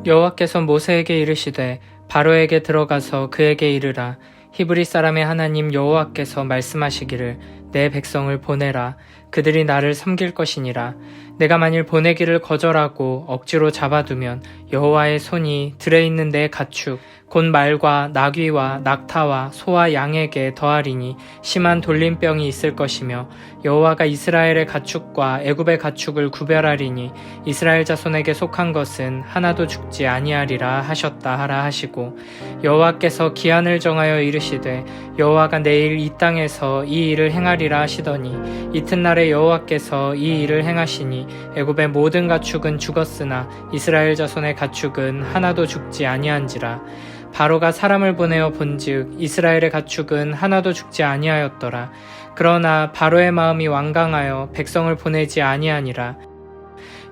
여호와께서 모세에게 이르시되 바로에게 들어가서 그에게 이르라. 히브리 사람의 하나님 여호와께서 말씀하시기를 내 백성을 보내라. 그들이 나를 섬길 것이니라. 내가 만일 보내기를 거절하고 억지로 잡아두면 여호와의 손이 들에 있는 내 가축 곧 말과 나귀와 낙타와 소와 양에게 더하리니 심한 돌림병이 있을 것이며 여호와가 이스라엘의 가축과 애굽의 가축을 구별하리니 이스라엘 자손에게 속한 것은 하나도 죽지 아니하리라 하셨다 하라 하시고 여호와께서 기한을 정하여 이르시되 여호와가 내일 이 땅에서 이 일을 행하리라 하시더니 이튿날에 여호와께서 이 일을 행하시니 애굽의 모든 가축은 죽었으나 이스라엘 자손의 가축은 하나도 죽지 아니한지라. 바로가 사람을 보내어 본즉 이스라엘의 가축은 하나도 죽지 아니하였더라. 그러나 바로의 마음이 완강하여 백성을 보내지 아니하니라.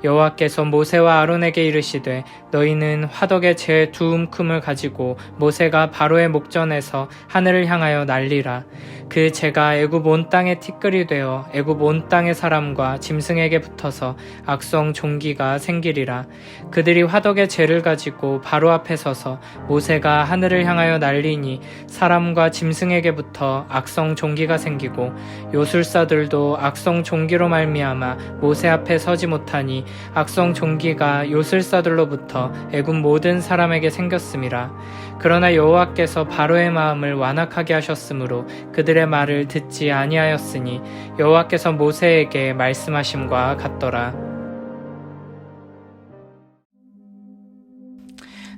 여호와께서 모세와 아론에게 이르시되 너희는 화덕의 재 두 움큼을 가지고 모세가 바로의 목전에서 하늘을 향하여 날리라. 그 재가 애굽 온 땅에 티끌이 되어 애굽 온 땅의 사람과 짐승에게 붙어서 악성 종기가 생기리라. 그들이 화덕의 재를 가지고 바로 앞에 서서 모세가 하늘을 향하여 날리니 사람과 짐승에게 붙어 악성 종기가 생기고 요술사들도 악성 종기로 말미암아 모세 앞에 서지 못하니 악성 종기가 요술사들로부터 애굽 모든 사람에게 생겼음이라. 그러나 여호와께서 바로의 마음을 완악하게 하셨으므로 그들의 말을 듣지 아니하였으니 여호와께서 모세에게 말씀하심과 같더라.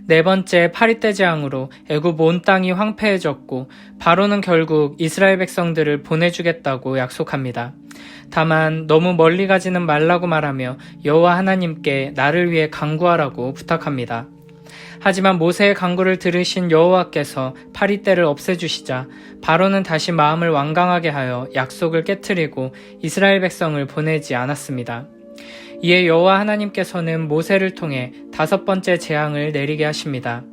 네 번째 파리떼 재앙으로 애굽 온 땅이 황폐해졌고 바로는 결국 이스라엘 백성들을 보내주겠다고 약속합니다. 다만 너무 멀리 가지는 말라고 말하며 여호와 하나님께 나를 위해 간구하라고 부탁합니다. 하지만 모세의 간구를 들으신 여호와께서 파리떼를 없애주시자 바로는 다시 마음을 완강하게 하여 약속을 깨트리고 이스라엘 백성을 보내지 않았습니다. 이에 여호와 하나님께서는 모세를 통해 다섯 번째 재앙을 내리게 하십니다.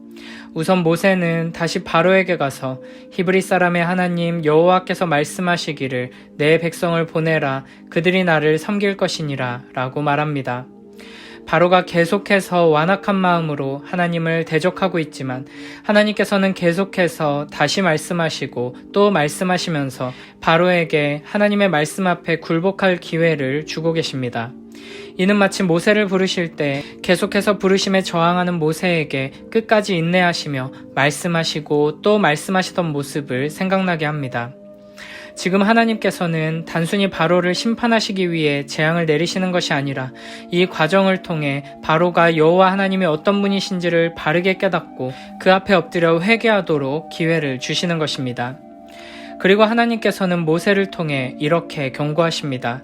우선 모세는 다시 바로에게 가서 히브리 사람의 하나님 여호와께서 말씀하시기를 내 백성을 보내라. 그들이 나를 섬길 것이니라 라고 말합니다. 바로가 계속해서 완악한 마음으로 하나님을 대적하고 있지만 하나님께서는 계속해서 다시 말씀하시고 또 말씀하시면서 바로에게 하나님의 말씀 앞에 굴복할 기회를 주고 계십니다. 이는 마치 모세를 부르실 때 계속해서 부르심에 저항하는 모세에게 끝까지 인내하시며 말씀하시고 또 말씀하시던 모습을 생각나게 합니다. 지금 하나님께서는 단순히 바로를 심판하시기 위해 재앙을 내리시는 것이 아니라 이 과정을 통해 바로가 여호와 하나님이 어떤 분이신지를 바르게 깨닫고 그 앞에 엎드려 회개하도록 기회를 주시는 것입니다. 그리고 하나님께서는 모세를 통해 이렇게 경고하십니다.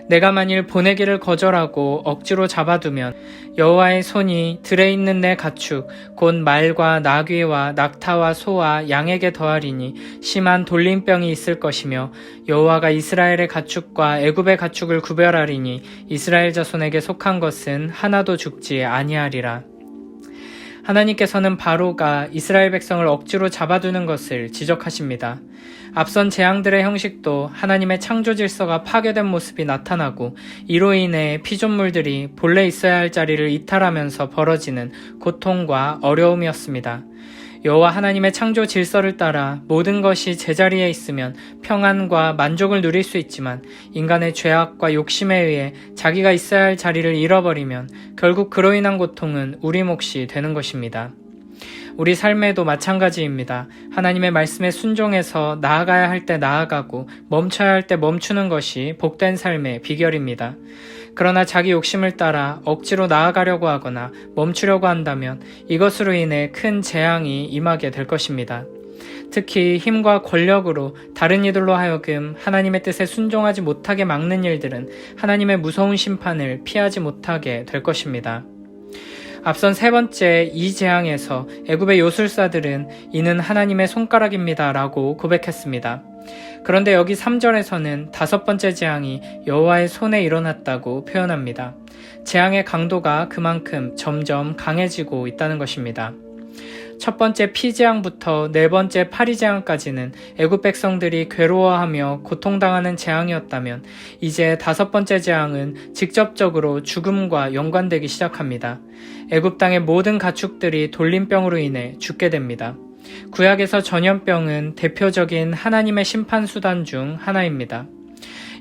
내가 만일 보내기를 거절하고 억지로 잡아두면 여호와의 손이 들에 있는 내 가축 곧 말과 나귀와 낙타와 소와 양에게 더하리니 심한 돌림병이 있을 것이며 여호와가 이스라엘의 가축과 애굽의 가축을 구별하리니 이스라엘 자손에게 속한 것은 하나도 죽지 아니하리라. 하나님께서는 바로가 이스라엘 백성을 억지로 잡아두는 것을 지적하십니다. 앞선 재앙들의 형식도 하나님의 창조 질서가 파괴된 모습이 나타나고 이로 인해 피조물들이 본래 있어야 할 자리를 이탈하면서 벌어지는 고통과 어려움이었습니다. 여호와 하나님의 창조 질서를 따라 모든 것이 제자리에 있으면 평안과 만족을 누릴 수 있지만 인간의 죄악과 욕심에 의해 자기가 있어야 할 자리를 잃어버리면 결국 그로 인한 고통은 우리 몫이 되는 것입니다. 우리 삶에도 마찬가지입니다. 하나님의 말씀에 순종해서 나아가야 할 때 나아가고 멈춰야 할 때 멈추는 것이 복된 삶의 비결입니다. 그러나 자기 욕심을 따라 억지로 나아가려고 하거나 멈추려고 한다면 이것으로 인해 큰 재앙이 임하게 될 것입니다. 특히 힘과 권력으로 다른 이들로 하여금 하나님의 뜻에 순종하지 못하게 막는 일들은 하나님의 무서운 심판을 피하지 못하게 될 것입니다. 앞선 세 번째 이 재앙에서 애굽의 요술사들은 이는 하나님의 손가락입니다 라고 고백했습니다. 그런데 여기 3절에서는 다섯 번째 재앙이 여호와의 손에 일어났다고 표현합니다. 재앙의 강도가 그만큼 점점 강해지고 있다는 것입니다. 첫 번째 피재앙부터 네 번째 파리재앙까지는 애굽 백성들이 괴로워하며 고통당하는 재앙이었다면 이제 다섯 번째 재앙은 직접적으로 죽음과 연관되기 시작합니다. 애굽 땅의 모든 가축들이 돌림병으로 인해 죽게 됩니다. 구약에서 전염병은 대표적인 하나님의 심판 수단 중 하나입니다.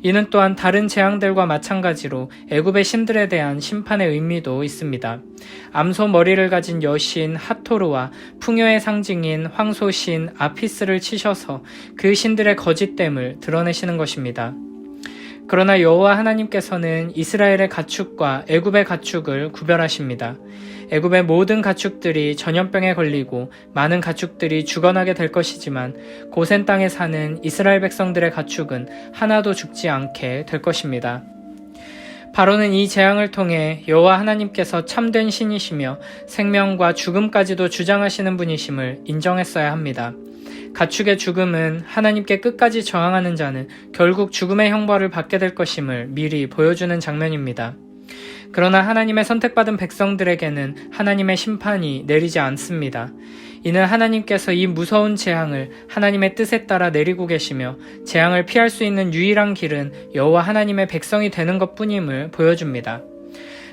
이는 또한 다른 재앙들과 마찬가지로 애굽의 신들에 대한 심판의 의미도 있습니다. 암소 머리를 가진 여신 하토르와 풍요의 상징인 황소신 아피스를 치셔서 그 신들의 거짓됨을 드러내시는 것입니다. 그러나 여호와 하나님께서는 이스라엘의 가축과 애굽의 가축을 구별하십니다. 애굽의 모든 가축들이 전염병에 걸리고 많은 가축들이 죽어나게 될 것이지만 고센 땅에 사는 이스라엘 백성들의 가축은 하나도 죽지 않게 될 것입니다. 바로는 이 재앙을 통해 여호와 하나님께서 참된 신이시며 생명과 죽음까지도 주장하시는 분이심을 인정했어야 합니다. 가축의 죽음은 하나님께 끝까지 저항하는 자는 결국 죽음의 형벌을 받게 될 것임을 미리 보여주는 장면입니다. 그러나 하나님의 선택받은 백성들에게는 하나님의 심판이 내리지 않습니다. 이는 하나님께서 이 무서운 재앙을 하나님의 뜻에 따라 내리고 계시며 재앙을 피할 수 있는 유일한 길은 여호와 하나님의 백성이 되는 것뿐임을 보여줍니다.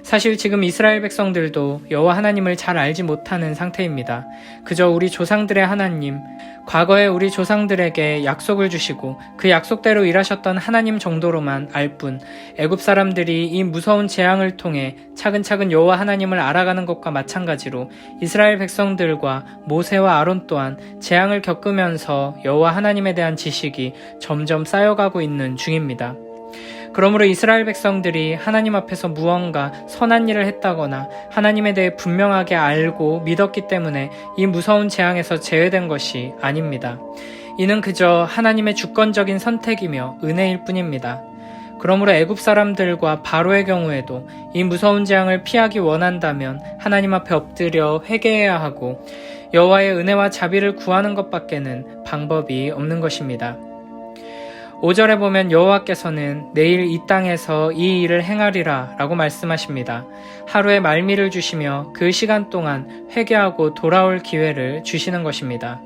사실 지금 이스라엘 백성들도 여호와 하나님을 잘 알지 못하는 상태입니다. 그저 우리 조상들의 하나님, 과거에 우리 조상들에게 약속을 주시고 그 약속대로 일하셨던 하나님 정도로만 알 뿐, 애굽 사람들이 이 무서운 재앙을 통해 차근차근 여호와 하나님을 알아가는 것과 마찬가지로 이스라엘 백성들과 모세와 아론 또한 재앙을 겪으면서 여호와 하나님에 대한 지식이 점점 쌓여가고 있는 중입니다. 그러므로 이스라엘 백성들이 하나님 앞에서 무언가 선한 일을 했다거나 하나님에 대해 분명하게 알고 믿었기 때문에 이 무서운 재앙에서 제외된 것이 아닙니다. 이는 그저 하나님의 주권적인 선택이며 은혜일 뿐입니다. 그러므로 애굽 사람들과 바로의 경우에도 이 무서운 재앙을 피하기 원한다면 하나님 앞에 엎드려 회개해야 하고 여호와의 은혜와 자비를 구하는 것밖에는 방법이 없는 것입니다. 5절에 보면 여호와께서는 내일 이 땅에서 이 일을 행하리라 라고 말씀하십니다. 하루의 말미를 주시며 그 시간 동안 회개하고 돌아올 기회를 주시는 것입니다.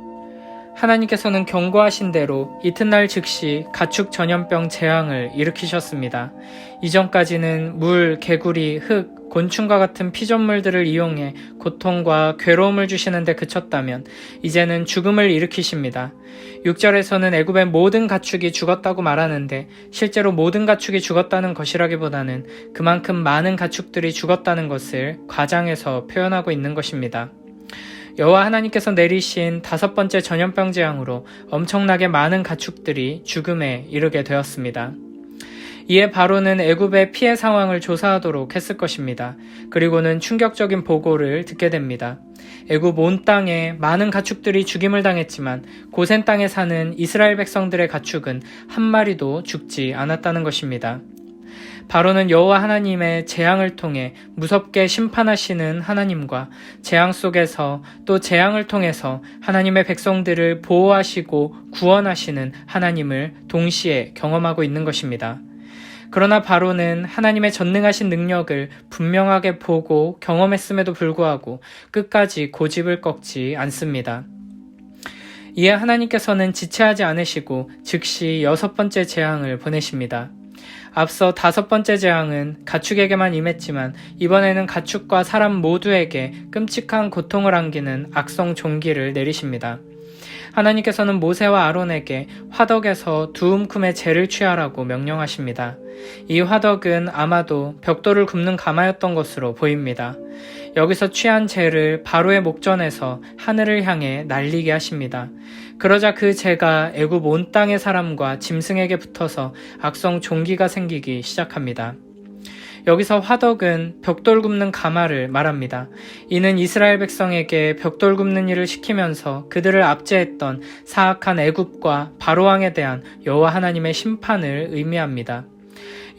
하나님께서는 경고하신 대로 이튿날 즉시 가축 전염병 재앙을 일으키셨습니다. 이전까지는 물, 개구리, 흙, 곤충과 같은 피조물들을 이용해 고통과 괴로움을 주시는 데 그쳤다면 이제는 죽음을 일으키십니다. 6절에서는 애굽의 모든 가축이 죽었다고 말하는데 실제로 모든 가축이 죽었다는 것이라기보다는 그만큼 많은 가축들이 죽었다는 것을 과장해서 표현하고 있는 것입니다. 여호와 하나님께서 내리신 다섯 번째 전염병 재앙으로 엄청나게 많은 가축들이 죽음에 이르게 되었습니다. 이에 바로는 애굽의 피해 상황을 조사하도록 했을 것입니다. 그리고는 충격적인 보고를 듣게 됩니다. 애굽 온 땅에 많은 가축들이 죽임을 당했지만 고센 땅에 사는 이스라엘 백성들의 가축은 한 마리도 죽지 않았다는 것입니다. 바로는 여호와 하나님의 재앙을 통해 무섭게 심판하시는 하나님과 재앙 속에서 또 재앙을 통해서 하나님의 백성들을 보호하시고 구원하시는 하나님을 동시에 경험하고 있는 것입니다. 그러나 바로는 하나님의 전능하신 능력을 분명하게 보고 경험했음에도 불구하고 끝까지 고집을 꺾지 않습니다. 이에 하나님께서는 지체하지 않으시고 즉시 여섯 번째 재앙을 보내십니다. 앞서 다섯 번째 재앙은 가축에게만 임했지만 이번에는 가축과 사람 모두에게 끔찍한 고통을 안기는 악성 종기를 내리십니다. 하나님께서는 모세와 아론에게 화덕에서 두 움큼의 재를 취하라고 명령하십니다. 이 화덕은 아마도 벽돌을 굽는 가마였던 것으로 보입니다. 여기서 취한 재를 바로의 목전에서 하늘을 향해 날리게 하십니다. 그러자 그 재가 애굽 온 땅의 사람과 짐승에게 붙어서 악성 종기가 생기기 시작합니다. 여기서 화덕은 벽돌 굽는 가마를 말합니다. 이는 이스라엘 백성에게 벽돌 굽는 일을 시키면서 그들을 압제했던 사악한 애굽과 바로왕에 대한 여호와 하나님의 심판을 의미합니다.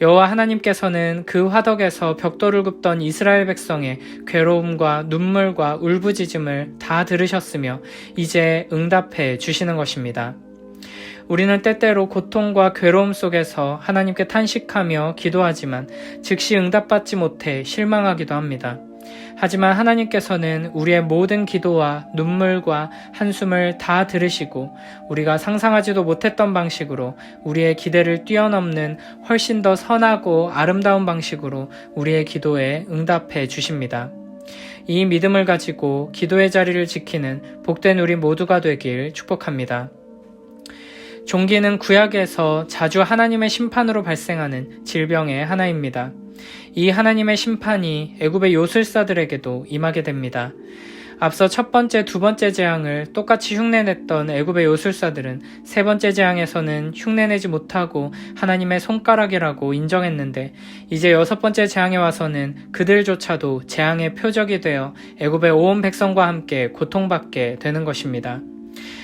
여호와 하나님께서는 그 화덕에서 벽돌을 굽던 이스라엘 백성의 괴로움과 눈물과 울부짖음을 다 들으셨으며 이제 응답해 주시는 것입니다. 우리는 때때로 고통과 괴로움 속에서 하나님께 탄식하며 기도하지만 즉시 응답받지 못해 실망하기도 합니다. 하지만 하나님께서는 우리의 모든 기도와 눈물과 한숨을 다 들으시고 우리가 상상하지도 못했던 방식으로 우리의 기대를 뛰어넘는 훨씬 더 선하고 아름다운 방식으로 우리의 기도에 응답해 주십니다. 이 믿음을 가지고 기도의 자리를 지키는 복된 우리 모두가 되길 축복합니다. 종기는 구약에서 자주 하나님의 심판으로 발생하는 질병의 하나입니다. 이 하나님의 심판이 애굽의 요술사들에게도 임하게 됩니다. 앞서 첫 번째, 두 번째 재앙을 똑같이 흉내냈던 애굽의 요술사들은 세 번째 재앙에서는 흉내내지 못하고 하나님의 손가락이라고 인정했는데 이제 여섯 번째 재앙에 와서는 그들조차도 재앙의 표적이 되어 애굽의 온 백성과 함께 고통받게 되는 것입니다.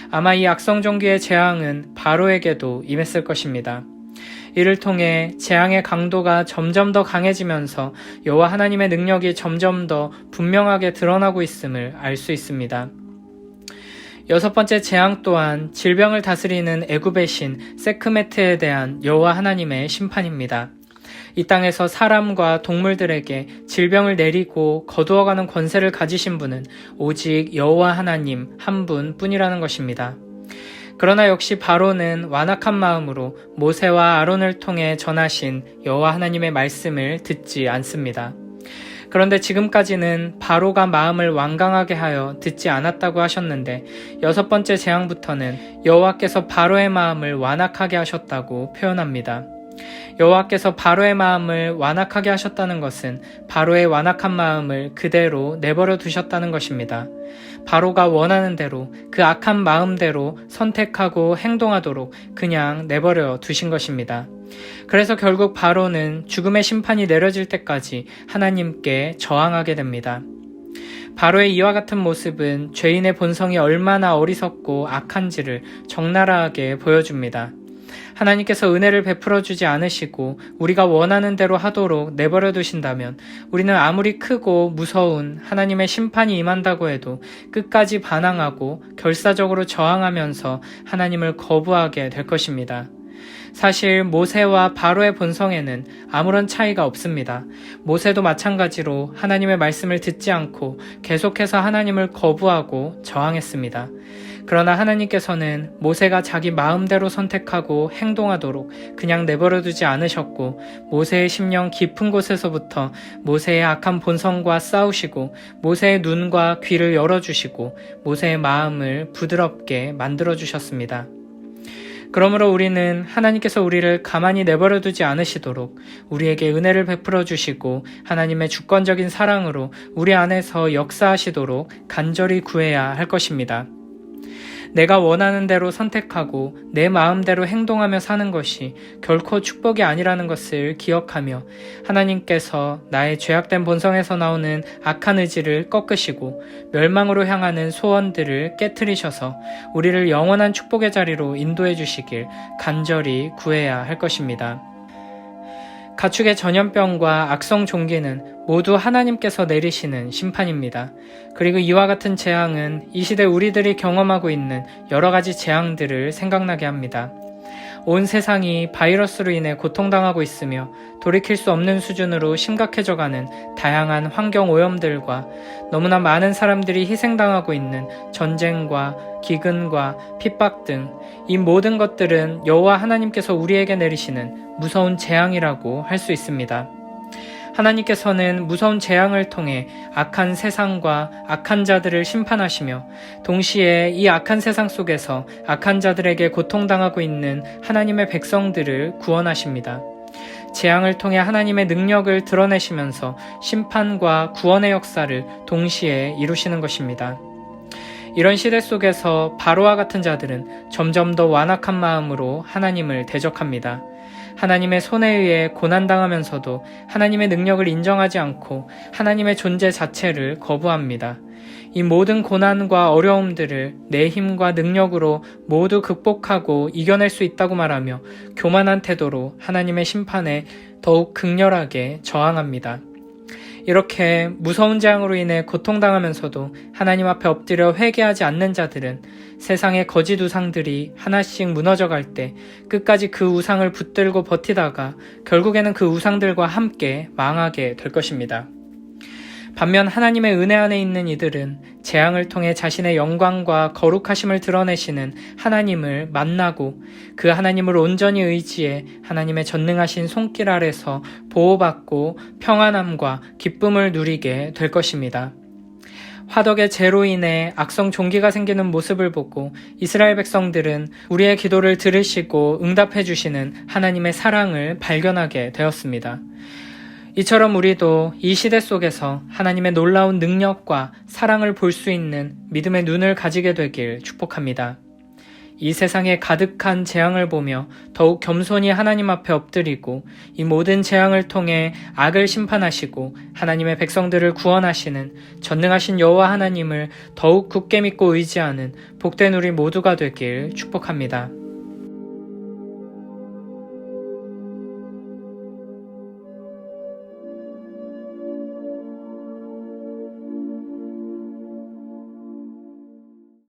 아마 이 악성종기의 재앙은 바로에게도 임했을 것입니다. 이를 통해 재앙의 강도가 점점 더 강해지면서 여호와 하나님의 능력이 점점 더 분명하게 드러나고 있음을 알 수 있습니다. 여섯 번째 재앙 또한 질병을 다스리는 애굽의 신 세크메트에 대한 여호와 하나님의 심판입니다. 이 땅에서 사람과 동물들에게 질병을 내리고 거두어가는 권세를 가지신 분은 오직 여호와 하나님 한 분뿐이라는 것입니다. 그러나 역시 바로는 완악한 마음으로 모세와 아론을 통해 전하신 여호와 하나님의 말씀을 듣지 않습니다. 그런데 지금까지는 바로가 마음을 완강하게 하여 듣지 않았다고 하셨는데 여섯 번째 재앙부터는 여호와께서 바로의 마음을 완악하게 하셨다고 표현합니다. 여호와께서 바로의 마음을 완악하게 하셨다는 것은 바로의 완악한 마음을 그대로 내버려 두셨다는 것입니다. 바로가 원하는 대로 그 악한 마음대로 선택하고 행동하도록 그냥 내버려 두신 것입니다. 그래서 결국 바로는 죽음의 심판이 내려질 때까지 하나님께 저항하게 됩니다. 바로의 이와 같은 모습은 죄인의 본성이 얼마나 어리석고 악한지를 적나라하게 보여줍니다. 하나님께서 은혜를 베풀어 주지 않으시고 우리가 원하는 대로 하도록 내버려 두신다면 우리는 아무리 크고 무서운 하나님의 심판이 임한다고 해도 끝까지 반항하고 결사적으로 저항하면서 하나님을 거부하게 될 것입니다. 사실 모세와 바로의 본성에는 아무런 차이가 없습니다. 모세도 마찬가지로 하나님의 말씀을 듣지 않고 계속해서 하나님을 거부하고 저항했습니다. 그러나 하나님께서는 모세가 자기 마음대로 선택하고 행동하도록 그냥 내버려두지 않으셨고 모세의 심령 깊은 곳에서부터 모세의 악한 본성과 싸우시고 모세의 눈과 귀를 열어주시고 모세의 마음을 부드럽게 만들어주셨습니다. 그러므로 우리는 하나님께서 우리를 가만히 내버려두지 않으시도록 우리에게 은혜를 베풀어 주시고 하나님의 주권적인 사랑으로 우리 안에서 역사하시도록 간절히 구해야 할 것입니다. 내가 원하는 대로 선택하고 내 마음대로 행동하며 사는 것이 결코 축복이 아니라는 것을 기억하며 하나님께서 나의 죄악된 본성에서 나오는 악한 의지를 꺾으시고 멸망으로 향하는 소원들을 깨트리셔서 우리를 영원한 축복의 자리로 인도해 주시길 간절히 구해야 할 것입니다. 가축의 전염병과 악성 종기는 모두 하나님께서 내리시는 심판입니다. 그리고 이와 같은 재앙은 이 시대 우리들이 경험하고 있는 여러 가지 재앙들을 생각나게 합니다. 온 세상이 바이러스로 인해 고통당하고 있으며 돌이킬 수 없는 수준으로 심각해져가는 다양한 환경 오염들과 너무나 많은 사람들이 희생당하고 있는 전쟁과 기근과 핍박 등 이 모든 것들은 여호와 하나님께서 우리에게 내리시는 무서운 재앙이라고 할 수 있습니다. 하나님께서는 무서운 재앙을 통해 악한 세상과 악한 자들을 심판하시며 동시에 이 악한 세상 속에서 악한 자들에게 고통당하고 있는 하나님의 백성들을 구원하십니다. 재앙을 통해 하나님의 능력을 드러내시면서 심판과 구원의 역사를 동시에 이루시는 것입니다. 이런 시대 속에서 바로와 같은 자들은 점점 더 완악한 마음으로 하나님을 대적합니다. 하나님의 손에 의해 고난당하면서도 하나님의 능력을 인정하지 않고 하나님의 존재 자체를 거부합니다. 이 모든 고난과 어려움들을 내 힘과 능력으로 모두 극복하고 이겨낼 수 있다고 말하며 교만한 태도로 하나님의 심판에 더욱 극렬하게 저항합니다. 이렇게 무서운 재앙으로 인해 고통당하면서도 하나님 앞에 엎드려 회개하지 않는 자들은 세상의 거짓 우상들이 하나씩 무너져갈 때 끝까지 그 우상을 붙들고 버티다가 결국에는 그 우상들과 함께 망하게 될 것입니다. 반면 하나님의 은혜 안에 있는 이들은 재앙을 통해 자신의 영광과 거룩하심을 드러내시는 하나님을 만나고 그 하나님을 온전히 의지해 하나님의 전능하신 손길 아래서 보호받고 평안함과 기쁨을 누리게 될 것입니다. 화덕의 재로 인해 악성 종기가 생기는 모습을 보고 이스라엘 백성들은 우리의 기도를 들으시고 응답해 주시는 하나님의 사랑을 발견하게 되었습니다. 이처럼 우리도 이 시대 속에서 하나님의 놀라운 능력과 사랑을 볼 수 있는 믿음의 눈을 가지게 되길 축복합니다. 이 세상에 가득한 재앙을 보며 더욱 겸손히 하나님 앞에 엎드리고 이 모든 재앙을 통해 악을 심판하시고 하나님의 백성들을 구원하시는 전능하신 여호와 하나님을 더욱 굳게 믿고 의지하는 복된 우리 모두가 되길 축복합니다.